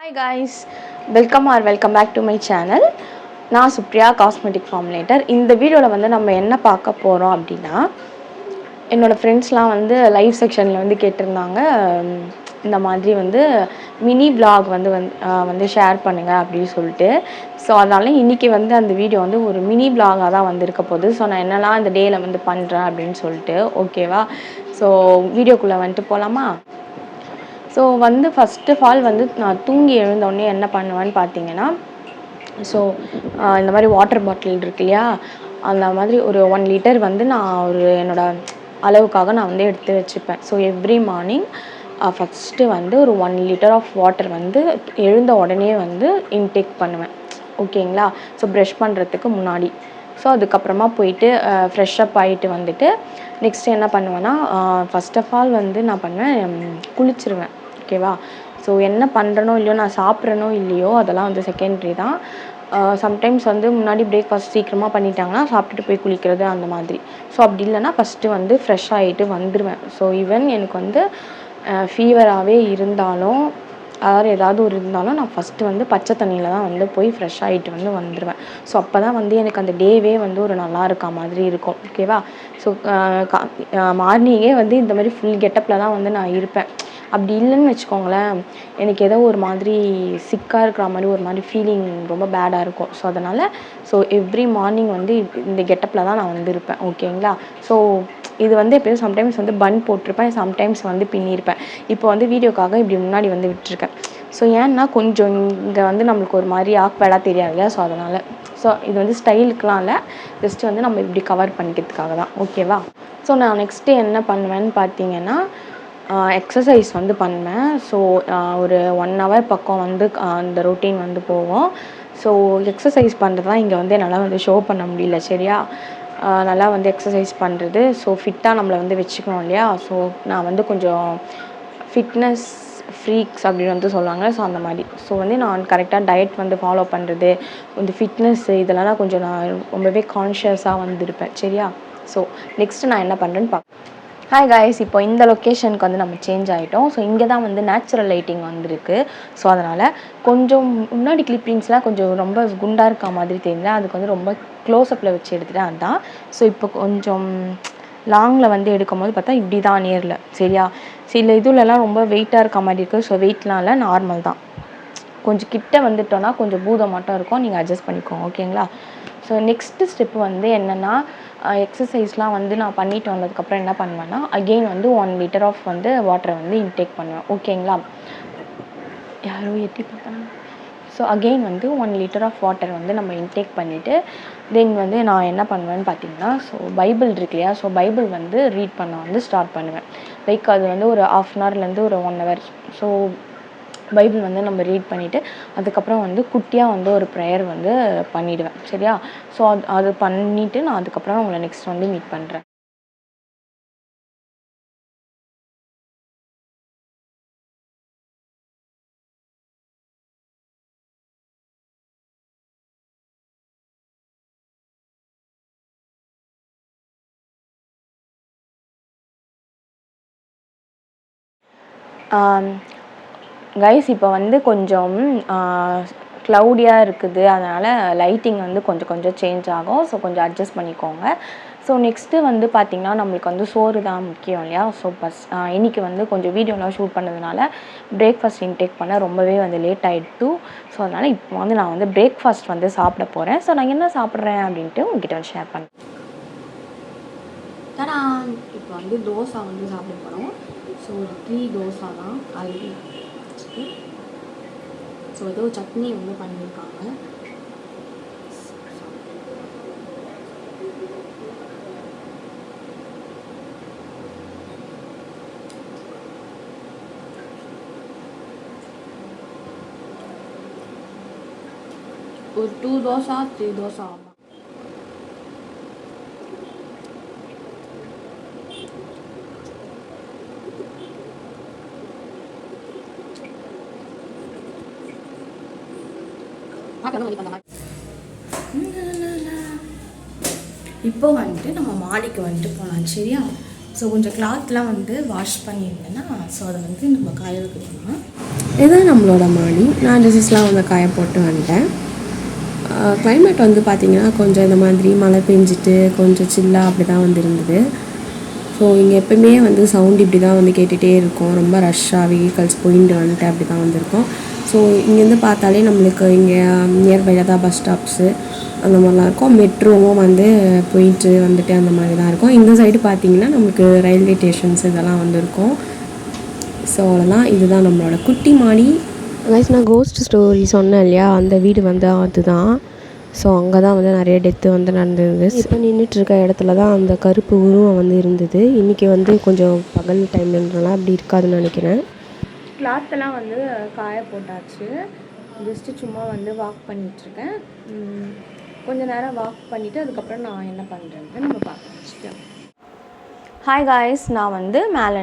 Hi guys, welcome back to my channel. நான் Supriya cosmetic ஃபார்முலேட்டர். இந்த வீடியோவில் வந்து நம்ம என்ன பார்க்க போகிறோம் அப்படின்னா, என்னோடய ஃப்ரெண்ட்ஸ்லாம் வந்து லைவ் செக்ஷனில் வந்து கேட்டிருந்தாங்க, இந்த மாதிரி வந்து மினி விலாக் வந்து ஷேர் பண்ணுங்கள் அப்படின்னு சொல்லிட்டு. ஸோ அதனால் இன்றைக்கி வந்து அந்த வீடியோ வந்து ஒரு மினி விலாகாக தான் வந்திருக்க போகுது. ஸோ நான் என்னெல்லாம் இந்த டேயில் வந்து பண்ணுறேன் அப்படின்னு சொல்லிட்டு, ஓகேவா? ஸோ வீடியோக்குள்ளே வந்துட்டு போகலாமா? ஸோ வந்து ஃபஸ்ட் ஆஃப் ஆல் வந்து நான் தூங்கி எழுந்தோடனே என்ன பண்ணுவேன்னு பார்த்தீங்கன்னா, ஸோ இந்த மாதிரி வாட்டர் பாட்டில் இருக்கு இல்லையா, அந்த மாதிரி ஒரு 1 லிட்டர் வந்து நான் என்னோடய அளவுக்காக நான் வந்து எடுத்து வச்சுப்பேன். ஸோ எவ்ரி மார்னிங் ஃபஸ்ட்டு வந்து ஒரு 1 லிட்டர் ஆஃப் வாட்டர் வந்து எழுந்த உடனே வந்து இன்டேக் பண்ணுவேன். ஓகேங்களா? ஸோ ப்ரஷ் பண்ணுறதுக்கு முன்னாடி. ஸோ அதுக்கப்புறமா போயிட்டு ஃப்ரெஷ்ஷப் ஆகிட்டு வந்துட்டு நெக்ஸ்ட்டு என்ன பண்ணுவேன்னா, ஃபஸ்ட் ஆஃப் ஆல் வந்து நான் பண்ணுவேன், குளிச்சிருவேன். ஓகேவா? ஸோ என்ன பண்ணுறனோ இல்லையோ, நான் சாப்பிட்றனோ இல்லையோ, அதெல்லாம் வந்து செகண்ட்ரி தான். சம்டைம்ஸ் வந்து முன்னாடி பிரேக்ஃபாஸ்ட் சீக்கிரமாக பண்ணிட்டாங்கன்னா சாப்பிட்டுட்டு போய் குளிக்கிறது அந்த மாதிரி. ஸோ அப்படி இல்லைன்னா ஃபஸ்ட்டு வந்து ஃப்ரெஷ் ஆகிட்டு வந்துடுவேன். ஸோ ஈவன் எனக்கு வந்து ஃபீவராகவே இருந்தாலும், அதாவது ஏதாவது ஒரு இருந்தாலும் நான் ஃபஸ்ட்டு வந்து பச்சை தண்ணியில் தான் வந்து போய் ஃப்ரெஷ் ஆகிட்டு வந்து வந்துடுவேன். ஸோ அப்போ தான் வந்து எனக்கு அந்த டேவே வந்து ஒரு நல்லா இருக்கா மாதிரி இருக்கும். ஓகேவா? ஸோ மார்னிங்கே வந்து இந்த மாதிரி ஃபுல் கெட்டப்பில் தான் வந்து நான் இருப்பேன். அப்படி இல்லைன்னு வச்சுக்கோங்களேன், எனக்கு ஏதோ ஒரு மாதிரி சிக்காக இருக்கிற மாதிரி ஒரு மாதிரி ஃபீலிங் ரொம்ப பேடாக இருக்கும். ஸோ அதனால் எவ்ரி மார்னிங் வந்து இந்த கெட்டப்பில் தான் நான் வந்து இருப்பேன். ஓகேங்களா? ஸோ இது வந்து எப்போயும் சம்டைம்ஸ் வந்து பன் போட்டிருப்பேன், சம்டைம்ஸ் வந்து பின்னியிருப்பேன். இப்போ வந்து வீடியோக்காக இப்படி முன்னாடி வந்து விட்டுருக்கேன். ஸோ ஏன்னா கொஞ்சம் இங்கே வந்து நம்மளுக்கு ஒரு மாதிரி ஆக்வர்டாக தெரியாதுல்ல, ஸோ அதனால். ஸோ இது வந்து ஸ்டைலுக்குலாம் இல்லை, ஜஸ்ட்டு வந்து நம்ம இப்படி கவர் பண்ணிக்கிறதுக்காக தான். ஓகேவா? ஸோ நான் நெக்ஸ்ட்டு என்ன பண்ணுவேன்னு பார்த்தீங்கன்னா, எக்ஸசைஸ் வந்து பண்ணுவேன். ஸோ ஒரு 1 ஹவர் பக்கம் வந்து அந்த ரொட்டீன் வந்து போகும். ஸோ எக்ஸசைஸ் பண்ணுறது தான் இங்கே வந்து என்னால் வந்து ஷோ பண்ண முடியல, சரியா? நல்லா வந்து எக்ஸசைஸ் பண்ணுறது, ஸோ ஃபிட்டாக நம்மளை வந்து வச்சுக்கணும் இல்லையா? ஸோ நான் வந்து கொஞ்சம் ஃபிட்னஸ் ஃப்ரீக்ஸ் அப்படின்னு வந்து சொல்லுவாங்க. ஸோ அந்த மாதிரி. ஸோ வந்து நான் கரெக்டாக டயட் வந்து ஃபாலோ பண்ணுறது, இந்த ஃபிட்னஸ்ஸு இதெல்லாம் கொஞ்சம் நான் ரொம்பவே கான்ஷியஸாக வந்துருப்பேன், சரியா? ஸோ நெக்ஸ்ட்டு நான் என்ன பண்ணுறேன்னு ஹாய் காய்ஸ், இப்போ இந்த லொக்கேஷனுக்கு வந்து நம்ம சேஞ்ச் ஆகிட்டோம். ஸோ இங்கே தான் வந்து நேச்சுரல் லைட்டிங் வந்துருக்கு. ஸோ அதனால் கொஞ்சம் முன்னாடி கிளிப்பிங்ஸ்லாம் கொஞ்சம் ரொம்ப குண்டாக இருக்க மாதிரி தெரியுது, அதுக்கு வந்து ரொம்ப க்ளோஸ்அப்பில் வச்சு எடுத்துகிட்டேன், அதுதான். ஸோ இப்போ கொஞ்சம் லாங்கில் வந்து எடுக்கும்போது பார்த்தா இப்படி தான் நேரில், சரியா? சில இதுலலாம் ரொம்ப வெயிட்டாக இருக்க மாதிரி இருக்குது. ஸோ வெயிட்லாம் இல்லை, நார்மல் தான். கொஞ்சம் கிட்ட வந்துட்டோன்னா கொஞ்சம் பூதம் மட்டும் இருக்கும், நீங்கள் அட்ஜஸ்ட் பண்ணிக்கோங்க. ஓகேங்களா? ஸோ நெக்ஸ்ட்டு ஸ்டெப்பு வந்து என்னென்னா, எக்ஸசைஸ்லாம் வந்து நான் பண்ணிட்டு வந்ததுக்கப்புறம் என்ன பண்ணுவேன்னா, அகெயின் வந்து 1 லிட்டர் ஆஃப் வந்து வாட்டரை வந்து இன்டேக் பண்ணுவேன். ஓகேங்களா? யாரோ எட்டி பார்த்தாங்க. ஸோ அகெயின் வந்து 1 லிட்டர் ஆஃப் வாட்டர் வந்து நம்ம இன்டேக் பண்ணிவிட்டு தென் வந்து நான் என்ன பண்ணுவேன்னு பார்த்தீங்கன்னா, ஸோ பைபிள் இருக்கு இல்லையா, ஸோ பைபிள் வந்து ரீட் பண்ண வந்து ஸ்டார்ட் பண்ணுவேன். லைக் அது வந்து ஒரு 1/2 அன் ஹவர்லேருந்து ஒரு 1 ஹவர். ஸோ பைபிள் வந்து நம்ம ரீட் பண்ணிவிட்டு அதுக்கப்புறம் வந்து குட்டியாக வந்து ஒரு ப்ரேயர் வந்து பண்ணிவிடுவேன், சரியா? ஸோ அது பண்ணிவிட்டு நான் அதுக்கப்புறம் உங்களை நெக்ஸ்ட் வந்து மீட் பண்ணுறேன். கைஸ், இப்போ வந்து கொஞ்சம் க்ளவுடியாக இருக்குது, அதனால் லைட்டிங் வந்து கொஞ்சம் சேஞ்ச் ஆகும். ஸோ கொஞ்சம் அட்ஜஸ்ட் பண்ணிக்கோங்க. ஸோ நெக்ஸ்ட்டு வந்து பார்த்திங்கன்னா, நம்மளுக்கு வந்து சோறு தான் முக்கியம் இல்லையா? ஸோ இன்றைக்கி வந்து கொஞ்சம் வீடியோலாம் ஷூட் பண்ணதுனால பிரேக்ஃபாஸ்ட் இன்டேக் பண்ண ரொம்பவே வந்து லேட் ஆகிட்டு. ஸோ அதனால் இப்போ வந்து நான் வந்து பிரேக்ஃபாஸ்ட் வந்து சாப்பிட போகிறேன். ஸோ நான் என்ன சாப்பிட்றேன் அப்படின்ட்டு உங்ககிட்ட வந்து ஷேர் பண்ணுறேன். இப்போ வந்து தோசை வந்து சாப்பிட போகிறோம். ஸோ 3 தோசை தான் ஆல்ரெடி. ஸோ ஏதோ சட்னி வந்து பண்ணியிருக்காங்க. ஒரு 2 தோசை 3 தோசை ஆகும். இப்போ வந்துட்டு நம்ம மாடிக்கு வந்துட்டு போகலாம், சரியா? ஸோ கொஞ்சம் கிளாத்லாம் வந்து வாஷ் பண்ணியிருந்தேன்னா ஸோ அதை வந்து நம்ம காய வைக்கணும். இதுதான் நம்மளோட மாடி. நான் ட்ரெஸ்ஸஸ்லாம் வந்து காய போட்டு வந்துட்டேன். கிளைமேட் வந்து பார்த்திங்கன்னா கொஞ்சம் இந்த மாதிரி மழை பெஞ்சிட்டு கொஞ்சம் சில்லாக அப்படி தான் வந்து இருந்தது. ஸோ இங்கே எப்போயுமே வந்து சவுண்ட் இப்படி தான் வந்து கேட்டுகிட்டே இருக்கும். ரொம்ப ரஷ்ஷாக வெஹிக்கல்ஸ் போயிட்டு வந்துட்டு அப்படி தான் வந்துருக்கும். ஸோ இங்கேருந்து பார்த்தாலே நம்மளுக்கு இங்கே நியர்பையில் தான் பஸ் ஸ்டாப்ஸு அந்த மாதிரிலாம் இருக்கும். மெட்ரோவும் வந்து போயிட்டு வந்துட்டு அந்த மாதிரி தான் இருக்கும். இந்த சைடு பார்த்திங்கன்னா நமக்கு ரயில்வே ஸ்டேஷன்ஸ் இதெல்லாம் வந்து இருக்கும். ஸோ அவ்வளோதான். இதுதான் நம்மளோட குட்டி மாடி. கைஸ், நான் கோஸ்ட் ஸ்டோரி சொன்னேன் இல்லையா, அந்த வீடு வந்து அதுதான். ஸோ அங்கே தான் வந்து நிறைய டெத்து வந்து நடந்தது. இப்போ நின்றுட்டுருக்க இடத்துல தான் அந்த கருப்பு உருவம் வந்து இருந்தது. இன்றைக்கி வந்து கொஞ்சம் பகல் டைம்ன்றனால அப்படி இருக்காதுன்னு நினைக்கிறேன். கிளாத்தெல்லாம் வந்து காய போட்டாச்சு. ஜஸ்ட்டு சும்மா வந்து வாக் பண்ணிகிட்ருக்கேன். கொஞ்சம் நேரம் வாக் பண்ணிவிட்டு அதுக்கப்புறம் நான் என்ன பண்ணுறேன்னு நம்ம பார்க்க. ஹாய் காய்ஸ், நான் வந்து மேலே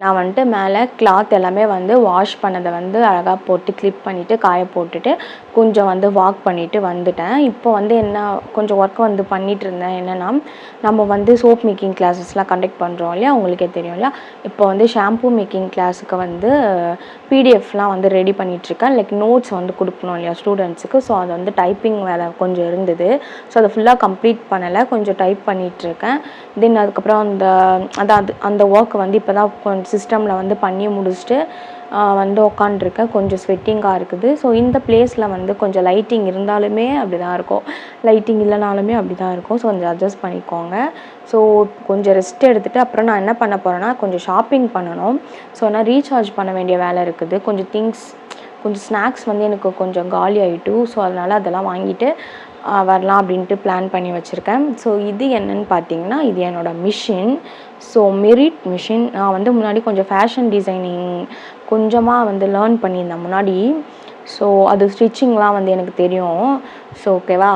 நான் வந்துட்டு மேலே கிளாத் எல்லாமே வந்து வாஷ் பண்ணதை வந்து அழகாக போட்டு கிளிப் பண்ணிவிட்டு காய போட்டுட்டு கொஞ்சம் வந்து வாக் பண்ணிவிட்டு வந்துட்டேன். இப்போ வந்து என்ன கொஞ்சம் ஒர்க் வந்து பண்ணிகிட்டு இருந்தேன். என்னென்னா, நம்ம வந்து சோப் மேக்கிங் கிளாஸஸ்லாம் கண்டக்ட் பண்ணுறோம் இல்லையா, உங்களுக்கே தெரியும் இல்லையா. இப்போ வந்து ஷாம்பூ மேக்கிங் கிளாஸுக்கு வந்து பிடிஎஃப்லாம் வந்து ரெடி பண்ணிகிட்ருக்கேன். லைக் நோட்ஸ் வந்து கொடுக்கணும் இல்லையா ஸ்டூடெண்ட்ஸுக்கு. ஸோ அது வந்து டைப்பிங் வேலை கொஞ்சம் இருந்தது. ஸோ அதை ஃபுல்லாக கம்ப்ளீட் பண்ணலை, கொஞ்சம் டைப் பண்ணிகிட்ருக்கேன். தென் அதுக்கப்புறம் அந்த ஒர்க் வந்து இப்போ தான் கொஞ்சம் சிஸ்டமில் வந்து பண்ணி முடிச்சுட்டு வந்து உக்காண்ட்ருக்கேன். கொஞ்சம் ஸ்வெட்டிங்காக இருக்குது. ஸோ இந்த பிளேஸில் வந்து கொஞ்சம் லைட்டிங் இருந்தாலுமே அப்படி தான் இருக்கும், லைட்டிங் இல்லைனாலுமே அப்படி தான் இருக்கும். ஸோ கொஞ்சம் அட்ஜஸ்ட் பண்ணிக்கோங்க. ஸோ கொஞ்சம் ரெஸ்ட் எடுத்துகிட்டு அப்புறம் நான் என்ன பண்ண போகிறேன்னா கொஞ்சம் ஷாப்பிங் பண்ணணும். ஸோ நான் ரீசார்ஜ் பண்ண வேண்டிய வேலை இருக்குது. கொஞ்சம் ஸ்நாக்ஸ் வந்து எனக்கு கொஞ்சம் காலி ஆகிட்டு, ஸோ அதனால் அதெல்லாம் வாங்கிட்டு வரலாம் அப்படின்ட்டு பிளான் பண்ணி வச்சுருக்கேன். ஸோ இது என்னென்னு பார்த்தீங்கன்னா, இது என்னோடய மிஷின். So merit machine. நான் வந்து முன்னாடி கொஞ்சம் ஃபேஷன் டிசைனிங் கொஞ்சமாக வந்து லேர்ன் பண்ணியிருந்தேன் முன்னாடி. ஸோ அது ஸ்டிச்சிங்லாம் வந்து எனக்கு தெரியும். ஸோ ஓகேவா.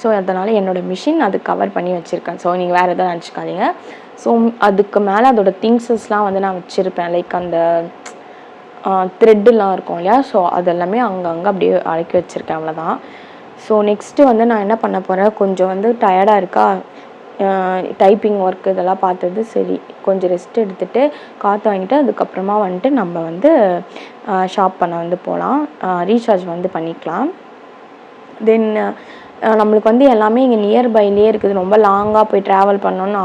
ஸோ அதனால் என்னோடய மிஷின் அது கவர் பண்ணி வச்சுருக்கேன். ஸோ நீங்கள் வேறு எதாவது நினச்சிக்காதீங்க. ஸோ அதுக்கு மேலே அதோடய திங்ஸஸ்லாம் வந்து நான் வச்சுருப்பேன். லைக் அந்த த்ரெட்டுலாம் இருக்கும் இல்லையா, ஸோ அதெல்லாமே அங்கங்கே அப்படியே அடக்கி வச்சுருக்கேன். அவ்வளோதான். ஸோ நெக்ஸ்ட்டு வந்து நான் என்ன பண்ண போகிறேன், கொஞ்சம் வந்து டயர்டாக இருக்கா, டைப்பிங் ஒர்க் இதெல்லாம் பார்த்தது சரி, கொஞ்சம் ரெஸ்ட் எடுத்துகிட்டு காற்று வாங்கிட்டு அதுக்கப்புறமா வந்துட்டு நம்ம வந்து ஷாப் பண்ண வந்து போகலாம், ரீசார்ஜ் வந்து பண்ணிக்கலாம். தென் நம்மளுக்கு வந்து எல்லாமே இங்கே நியர்பைலேயே இருக்குது. ரொம்ப லாங்காக போய் ட்ராவல் பண்ணணுன்னு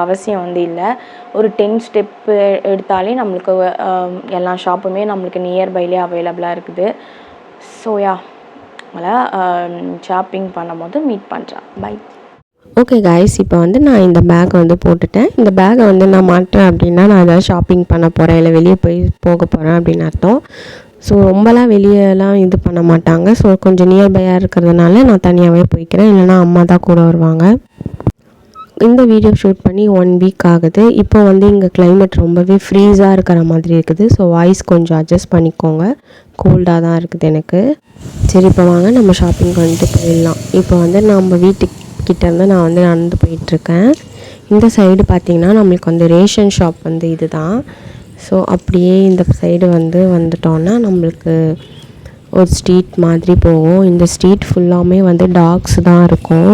அவசியம் வந்து இல்லை. ஒரு 10 ஸ்டெப்பு எடுத்தாலே நம்மளுக்கு எல்லா ஷாப்புமே நம்மளுக்கு நியர்பைலேயே அவைலபிளாக இருக்குது. ஸோ ஷாப்பிங் பண்ணும்போது மீட் பண்ணுறேன். பை. ஓகே கைஸ், இப்போ வந்து நான் இந்த பேக்கை வந்து போட்டுட்டேன். இந்த பேக்கை வந்து நான் மாட்டேன் அப்படின்னா நான் ஏதாவது ஷாப்பிங் பண்ண போகிறேன், இல்லை வெளியே போக போகிறேன் அப்படின்னு அர்த்தம். ஸோ ரொம்பலாம் வெளியெல்லாம் இது பண்ண மாட்டாங்க. ஸோ கொஞ்சம் நியர்பையாக இருக்கிறதுனால நான் தனியாகவே போய்க்கிறேன், இல்லைனா அம்மா தான் கூட வருவாங்க. இந்த வீடியோ ஷூட் பண்ணி 1 வீக் ஆகுது. இப்போ வந்து இங்கே கிளைமேட் ரொம்பவே ஃப்ரீஸாக இருக்கிற மாதிரி இருக்குது. ஸோ வாய்ஸ் கொஞ்சம் அட்ஜஸ்ட் பண்ணிக்கோங்க, கோல்டாக தான் இருக்குது எனக்கு. சரி, இப்போ வாங்க நம்ம ஷாப்பிங் வந்துட்டு போயிடலாம். இப்போ வந்து நம்ம வீட்டுக்கிட்டேருந்து நான் வந்து நடந்து போயிட்டுருக்கேன். இந்த சைடு பார்த்திங்கன்னா நம்மளுக்கு வந்து ரேஷன் ஷாப் வந்து இது தான். ஸோ அப்படியே இந்த சைடு வந்துட்டோன்னா நம்மளுக்கு ஒரு ஸ்ட்ரீட் மாதிரி போகும். இந்த ஸ்ட்ரீட் ஃபுல்லாமே வந்து டாக்ஸ் தான் இருக்கும்.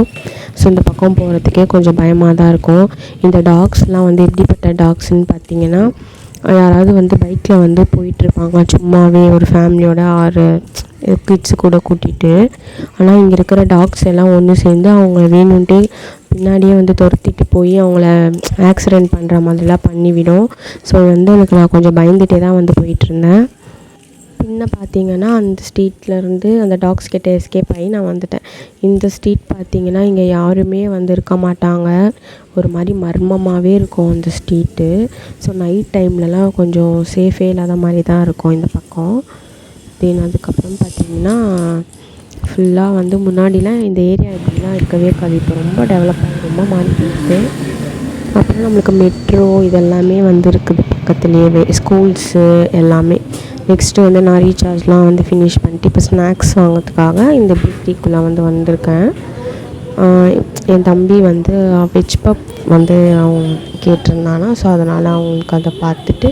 ஸோ இந்த பக்கம் போகிறதுக்கே கொஞ்சம் பயமாக தான் இருக்கும். இந்த டாக்ஸ்லாம் வந்து எப்படிப்பட்ட டாக்ஸ்ன்னு பார்த்தீங்கன்னா, யாராவது வந்து பைக்கில் வந்து போயிட்டுருப்பாங்க சும்மாவே ஒரு ஃபேமிலியோட 6 கிட்ஸு கூட கூட்டிகிட்டு. ஆனால் இங்கே இருக்கிற டாக்ஸ் எல்லாம் ஒன்று சேர்ந்து அவங்கள வேணுன்ட்டே பின்னாடியே வந்து துரத்திட்டு போய் அவங்கள ஆக்சிடெண்ட் பண்ணுற மாதிரிலாம் பண்ணிவிடும். ஸோ வந்து எனக்கு நான் கொஞ்சம் பயந்துகிட்டே தான் வந்து போயிட்டுருந்தேன். பின்ன பார்த்திங்கன்னா அந்த ஸ்ட்ரீட்லேருந்து அந்த டாக்ஸ் கிட்ட எஸ்கேப் ஆகி நான் வந்துட்டேன். இந்த ஸ்ட்ரீட் பார்த்திங்கன்னா இங்கே யாருமே வந்து இருக்க மாட்டாங்க, ஒரு மாதிரி மர்மமாகவே இருக்கும் அந்த ஸ்ட்ரீட்டு. ஸோ நைட் டைம்லலாம் கொஞ்சம் சேஃபே இல்லாத மாதிரி தான் இருக்கும் இந்த பக்கம். தென் அதுக்கப்புறம் பார்த்திங்கன்னா ஃபுல்லாக வந்து முன்னாடிலாம் இந்த ஏரியா இப்படிலாம் இருக்கவே இருக்காது. இப்போ ரொம்ப டெவலப் ஆகி ரொம்ப மாறிட்டு. அப்புறம் நம்மளுக்கு மெட்ரோ இதெல்லாமே வந்து இருக்குது பக்கத்துலேயே, ஸ்கூல்ஸு எல்லாமே. நெக்ஸ்ட்டு வந்து நான் ரீசார்ஜ்லாம் வந்து ஃபினிஷ் பண்ணிட்டு இப்போ ஸ்நாக்ஸ் வாங்கிறதுக்காக இந்த பேக்கரிக்குள்ளே வந்திருக்கேன். என் தம்பி வந்து வெஜ் பப் வந்து அவன் கேட்டிருந்தானா, ஸோ அதனால் அவங்களுக்கு அதை பார்த்துட்டு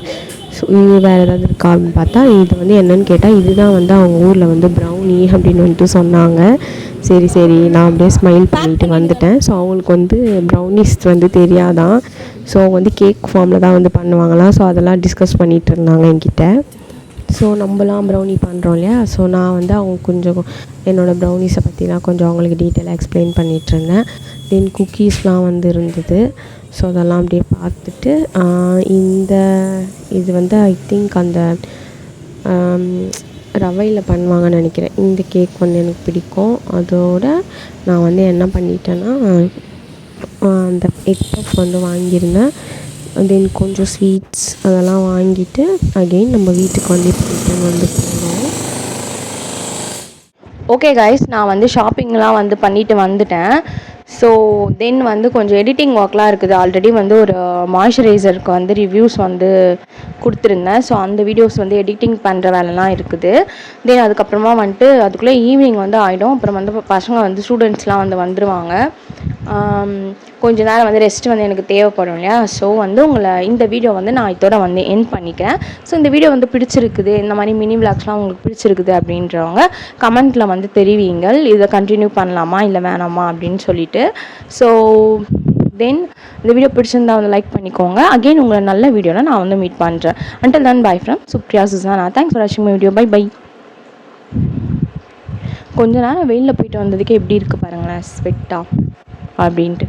ஸோ இது வேறு ஏதாவது இருக்கா அப்படின்னு பார்த்தா இது வந்து என்னென்னு கேட்டால் இதுதான் வந்து அவங்க ஊரில் வந்து ப்ரௌனி அப்படின்னு வந்துட்டு சொன்னாங்க. சரி நான் அப்படியே ஸ்மைல் பண்ணிட்டு வந்துட்டேன். ஸோ அவங்களுக்கு வந்து ப்ரௌனிஸ் வந்து தெரியாதான். ஸோ அவங்க வந்து கேக் ஃபார்மில் தான் வந்து பண்ணுவாங்களாம். ஸோ அதெல்லாம் டிஸ்கஸ் பண்ணிகிட்டு இருந்தாங்க என்கிட்ட. ஸோ நம்மலாம் ப்ரௌனி பண்ணுறோம் இல்லையா, ஸோ நான் வந்து அவங்க கொஞ்சம் என்னோடய ப்ரௌனிஸை பற்றிலாம் கொஞ்சம் அவங்களுக்கு டீட்டெயிலாக எக்ஸ்பிளைன் பண்ணிகிட்ருந்தேன். தென் குக்கீஸ்லாம் வந்து இருந்தது. ஸோ அதெல்லாம் அப்படியே பார்த்துட்டு இந்த இது வந்து ஐ திங்க் அந்த ரவையில் பண்ணுவாங்கன்னு நினைக்கிறேன். இந்த கேக் வந்து எனக்கு பிடிக்கும். அதோட நான் வந்து என்ன பண்ணிட்டேன்னா அந்த எக் பஃப் வந்து வாங்கியிருந்தேன். தென் கொஞ்சம் ஸ்வீட்ஸ் அதெல்லாம் வாங்கிட்டு அகெயின் நம்ம வீட்டுக்கு வந்து ரிட்டன் வந்து போனோம். ஓகே கைஸ், நான் வந்து ஷாப்பிங்லாம் வந்து பண்ணிட்டு வந்துட்டேன். ஸோ தென் வந்து கொஞ்சம் எடிட்டிங் ஒர்க்லாம் இருக்குது. ஆல்ரெடி வந்து ஒரு மாய்ஸ்சரைசருக்கு வந்து ரிவ்யூஸ் வந்து கொடுத்துருந்தேன். ஸோ அந்த வீடியோஸ் வந்து எடிட்டிங் பண்ணுற வேலைலாம் இருக்குது. தென் அதுக்கப்புறமா வந்துட்டு அதுக்குள்ளே ஈவினிங் வந்து ஆகிடும். அப்புறம் வந்து பசங்க வந்து ஸ்டூடெண்ட்ஸ்லாம் வந்து வந்துடுவாங்க. கொஞ்ச நேரம் வந்து ரெஸ்ட் வந்து எனக்கு தேவைப்படும் இல்லையா. ஸோ வந்து உங்களை இந்த வீடியோ வந்து நான் இதோட வந்து எண்ட் பண்ணிக்கிறேன். ஸோ இந்த வீடியோ வந்து பிடிச்சிருக்குது, இந்த மாதிரி மினி விளாக்ஸ்லாம் உங்களுக்கு பிடிச்சிருக்குது அப்படின்றவங்க கமெண்ட்டில் வந்து தெரிவிங்கள். இதை கண்டினியூ பண்ணலாமா இல்லை வேணாமா அப்படின்னு சொல்லிட்டு. ஸோ தென் இந்த வீடியோ பிடிச்சிருந்தா வந்து லைக் பண்ணிக்கோங்க. அகெயின் உங்களை நல்ல வீடியோவில் நான் வந்து மீட் பண்ணுறேன். Until then by from Supriya Susanna. Thanks for வாட்சிங் மை வீடியோ. பை. கொஞ்ச நேரம் வெயிலில் போயிட்டு வந்ததுக்கே எப்படி இருக்குது பாருங்களேன், ஸ்வெட்டா அப்படின்ட்டு.